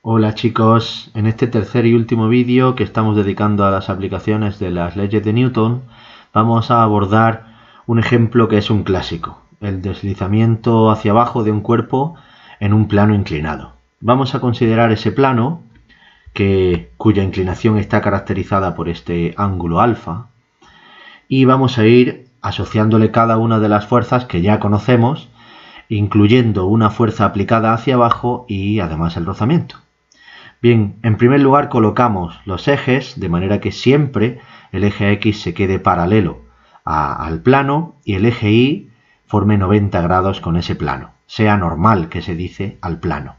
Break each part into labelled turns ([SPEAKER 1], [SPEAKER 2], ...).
[SPEAKER 1] Hola chicos, en este tercer y último vídeo que estamos dedicando a las aplicaciones de las leyes de Newton, vamos a abordar un ejemplo que es un clásico, el deslizamiento hacia abajo de un cuerpo en un plano inclinado. Vamos a considerar ese plano, cuya inclinación está caracterizada por este ángulo alfa, y vamos a ir asociándole cada una de las fuerzas que ya conocemos, incluyendo una fuerza aplicada hacia abajo y además el rozamiento. Bien, en primer lugar colocamos los ejes de manera que siempre el eje X se quede paralelo al plano y el eje Y forme 90 grados con ese plano, sea normal que se dice al plano.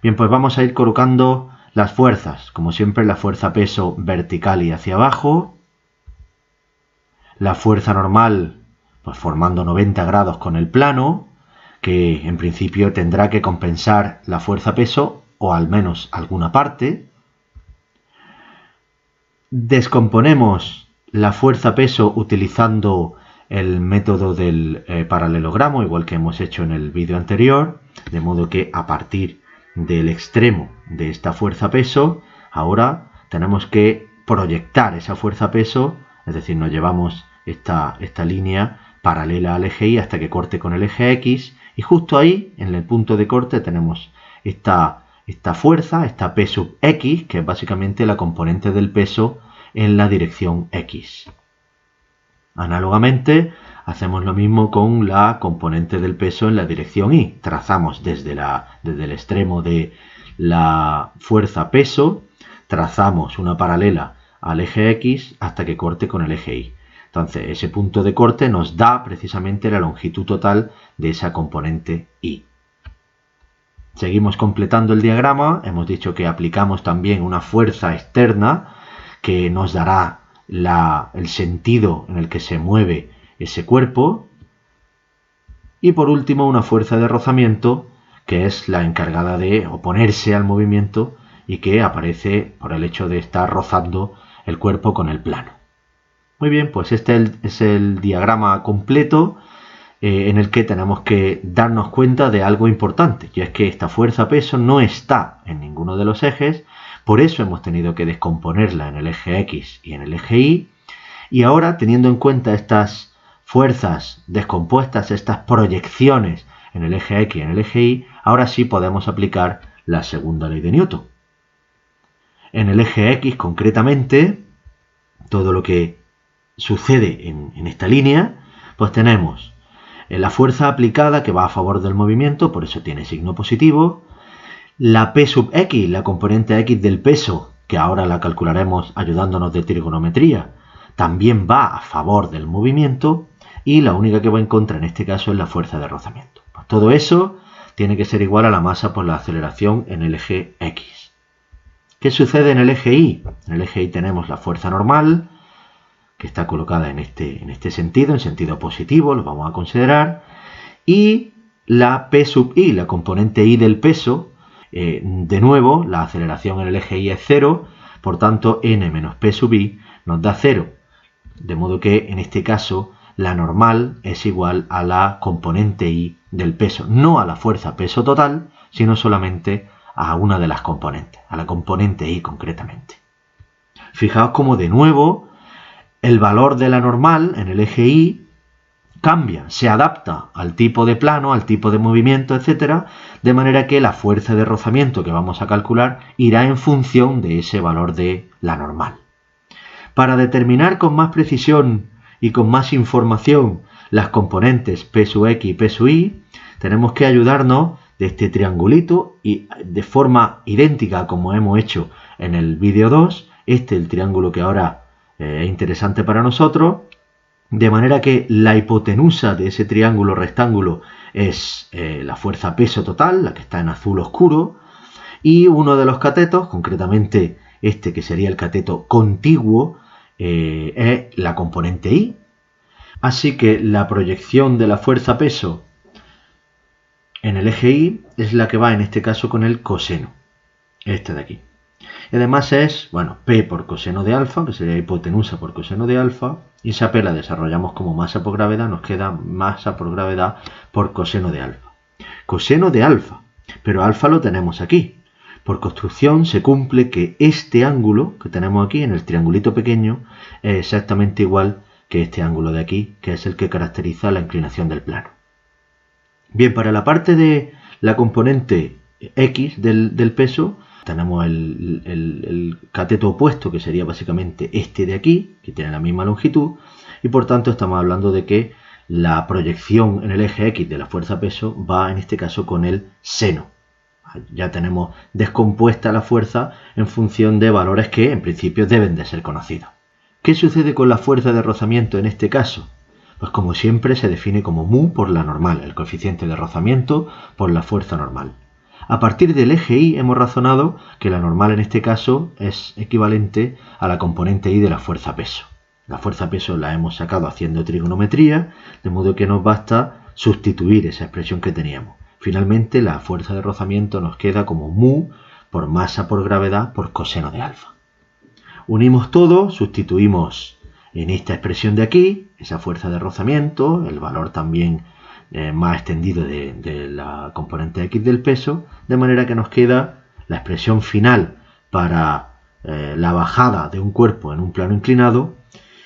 [SPEAKER 1] Bien, pues vamos a ir colocando las fuerzas, como siempre la fuerza peso vertical y hacia abajo, la fuerza normal pues formando 90 grados con el plano, que en principio tendrá que compensar la fuerza peso o al menos alguna parte. Descomponemos la fuerza peso utilizando el método del paralelogramo, igual que hemos hecho en el vídeo anterior, de modo que a partir del extremo de esta fuerza peso, ahora tenemos que proyectar esa fuerza peso, es decir, nos llevamos esta línea paralela al eje Y hasta que corte con el eje X, y justo ahí, en el punto de corte, tenemos esta fuerza, esta P sub X, que es básicamente la componente del peso en la dirección X. Análogamente, hacemos lo mismo con la componente del peso en la dirección Y. Trazamos desde el extremo de la fuerza peso, trazamos una paralela al eje X hasta que corte con el eje Y. Entonces, ese punto de corte nos da precisamente la longitud total de esa componente Y. Seguimos completando el diagrama. Hemos dicho que aplicamos también una fuerza externa que nos dará el sentido en el que se mueve ese cuerpo. Y por último, una fuerza de rozamiento que es la encargada de oponerse al movimiento y que aparece por el hecho de estar rozando el cuerpo con el plano. Muy bien, pues este es el diagrama completo en el que tenemos que darnos cuenta de algo importante, y es que esta fuerza-peso no está en ninguno de los ejes, por eso hemos tenido que descomponerla en el eje X y en el eje Y, y ahora, teniendo en cuenta estas fuerzas descompuestas, estas proyecciones en el eje X y en el eje Y, ahora sí podemos aplicar la segunda ley de Newton. En el eje X, concretamente, todo lo que sucede en esta línea, pues tenemos la fuerza aplicada que va a favor del movimiento, por eso tiene signo positivo, la P sub X, la componente X del peso, que ahora la calcularemos ayudándonos de trigonometría, también va a favor del movimiento, y la única que va en contra en este caso es la fuerza de rozamiento. Pues todo eso tiene que ser igual a la masa por la aceleración en el eje X. ¿Qué sucede en el eje Y? En el eje Y tenemos la fuerza normal, que está colocada en este sentido, en sentido positivo, lo vamos a considerar, y la P sub I, la componente I del peso, de nuevo, la aceleración en el eje Y es 0, por tanto, n menos P sub I nos da 0, de modo que, en este caso, la normal es igual a la componente I del peso, no a la fuerza peso total, sino solamente a una de las componentes, a la componente I concretamente. Fijaos cómo, de nuevo, el valor de la normal en el eje Y cambia, se adapta al tipo de plano, al tipo de movimiento, etc., de manera que la fuerza de rozamiento que vamos a calcular irá en función de ese valor de la normal. Para determinar con más precisión y con más información las componentes P sub X y P sub Y, tenemos que ayudarnos de este triangulito y de forma idéntica como hemos hecho en el vídeo 2, el triángulo que ahora es interesante para nosotros, de manera que la hipotenusa de ese triángulo rectángulo es la fuerza peso total, la que está en azul oscuro, y uno de los catetos, concretamente este que sería el cateto contiguo, es la componente Y. Así que la proyección de la fuerza peso en el eje Y es la que va en este caso con el coseno, este de aquí. Y además es, bueno, P por coseno de alfa, que sería hipotenusa por coseno de alfa, y esa P la desarrollamos como masa por gravedad, nos queda masa por gravedad por coseno de alfa. Coseno de alfa, pero alfa lo tenemos aquí. Por construcción se cumple que este ángulo que tenemos aquí en el triangulito pequeño es exactamente igual que este ángulo de aquí, que es el que caracteriza la inclinación del plano. Bien, para la parte de la componente X del peso, tenemos el cateto opuesto, que sería básicamente este de aquí, que tiene la misma longitud, y por tanto estamos hablando de que la proyección en el eje X de la fuerza peso va en este caso con el seno. Ya tenemos descompuesta la fuerza en función de valores que en principio deben de ser conocidos. ¿Qué sucede con la fuerza de rozamiento en este caso? Pues como siempre se define como mu por la normal, el coeficiente de rozamiento por la fuerza normal. A partir del eje Y hemos razonado que la normal en este caso es equivalente a la componente Y de la fuerza peso. La fuerza peso la hemos sacado haciendo trigonometría, de modo que nos basta sustituir esa expresión que teníamos. Finalmente la fuerza de rozamiento nos queda como mu por masa por gravedad por coseno de alfa. Unimos todo, sustituimos en esta expresión de aquí esa fuerza de rozamiento, el valor también más extendido de la componente X del peso, de manera que nos queda la expresión final para la bajada de un cuerpo en un plano inclinado,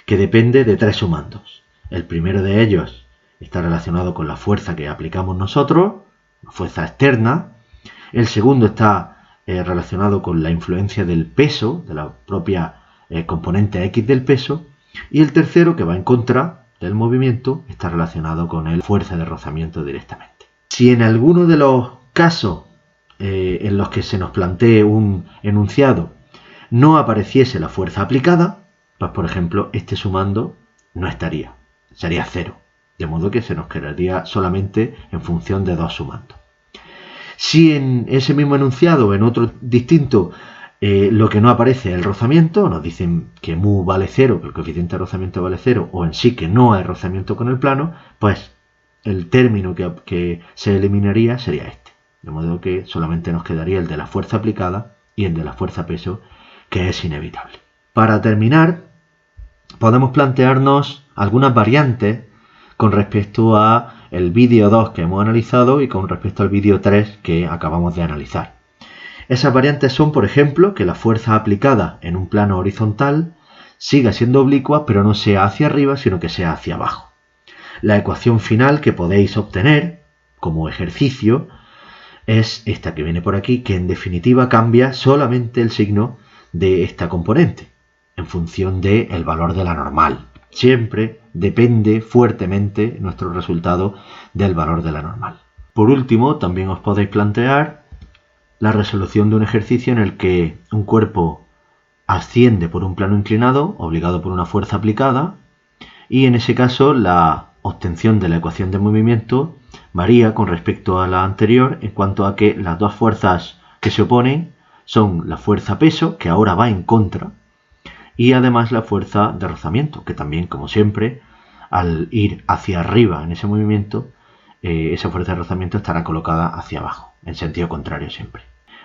[SPEAKER 1] que depende de tres sumandos. El primero de ellos está relacionado con la fuerza que aplicamos nosotros, la fuerza externa. El segundo está relacionado con la influencia del peso, de la propia componente X del peso. Y el tercero, que va en contra del movimiento, está relacionado con la fuerza de rozamiento directamente. Si en alguno de los casos en los que se nos plantee un enunciado no apareciese la fuerza aplicada, pues por ejemplo este sumando no estaría, sería 0, de modo que se nos quedaría solamente en función de dos sumandos. Si en ese mismo enunciado o en otro distinto lo que no aparece es el rozamiento, nos dicen que mu vale 0, que el coeficiente de rozamiento vale 0, o en sí que no hay rozamiento con el plano, pues el término que se eliminaría sería este. De modo que solamente nos quedaría el de la fuerza aplicada y el de la fuerza peso, que es inevitable. Para terminar, podemos plantearnos algunas variantes con respecto a el vídeo 2 que hemos analizado y con respecto al vídeo 3 que acabamos de analizar. Esas variantes son, por ejemplo, que la fuerza aplicada en un plano horizontal siga siendo oblicua, pero no sea hacia arriba, sino que sea hacia abajo. La ecuación final que podéis obtener como ejercicio es esta que viene por aquí, que en definitiva cambia solamente el signo de esta componente en función del valor de la normal. Siempre depende fuertemente nuestro resultado del valor de la normal. Por último, también os podéis plantear la resolución de un ejercicio en el que un cuerpo asciende por un plano inclinado, obligado por una fuerza aplicada, y en ese caso la obtención de la ecuación de movimiento varía con respecto a la anterior en cuanto a que las dos fuerzas que se oponen son la fuerza peso, que ahora va en contra, y además la fuerza de rozamiento, que también, como siempre, al ir hacia arriba en ese movimiento, esa fuerza de rozamiento estará colocada hacia abajo, en sentido contrario siempre.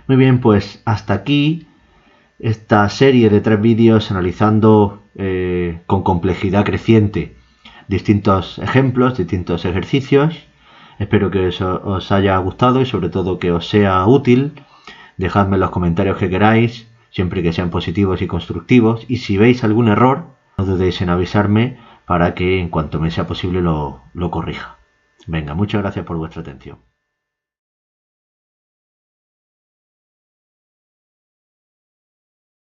[SPEAKER 1] Muy bien, pues hasta aquí esta serie de 3 vídeos analizando con complejidad creciente distintos ejemplos, distintos ejercicios. Espero que os haya gustado y sobre todo que os sea útil. Dejadme en los comentarios que queráis, siempre que sean positivos y constructivos, y si veis algún error, no dudéis en avisarme para que en cuanto me sea posible lo corrija. Venga, muchas gracias por vuestra atención.